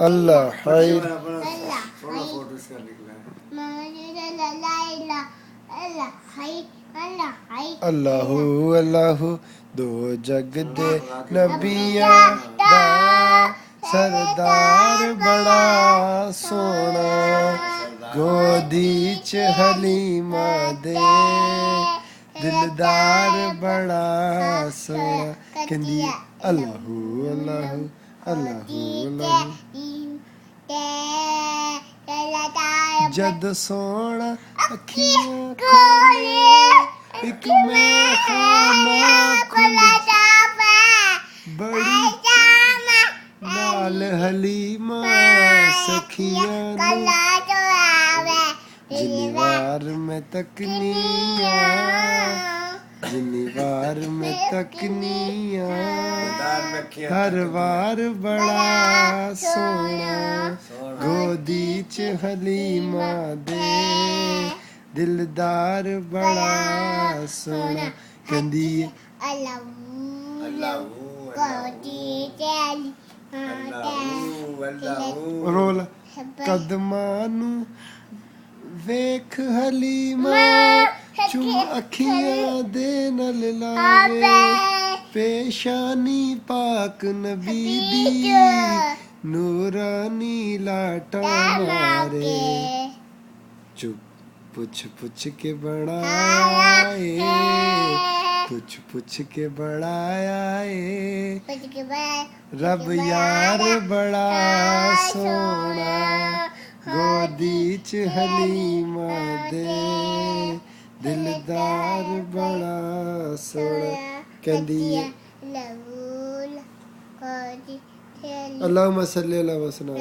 अल्लाह हाय अल्लाहू अल्लाहू दो जग दे नबियां दा सरदार बड़ा सोना गोदी च हलीमा दे दिलदार बड़ा सोना कहंदी अल्लाहू अल्लाहू अल्लाहू अल्लाहू जद सोना अखियां खोले एक मैं खाना खुल बड़ी नाल हलीमा सखियां जिन्नी वार मैं तकनिया जिन्नी वार मैं तकनिया हर वार बड़ा सोना गोदी च हलीमा दे दिलदार बड़ा सोना कहंदी रोल कदमां नू वेख हलीमा चुम अखियां दे नल लावे पेशानी पाक नबी दी नूरानी लाटा मारे चुप पुछ पुछ के बनाए पुछ के बढ़ाया रब यार बड़ा सोना गोदी च हलीमा दे दिलदार बड़ा सोना कहंदी अल्लाहुम्मा सल्ली अला वसल्लम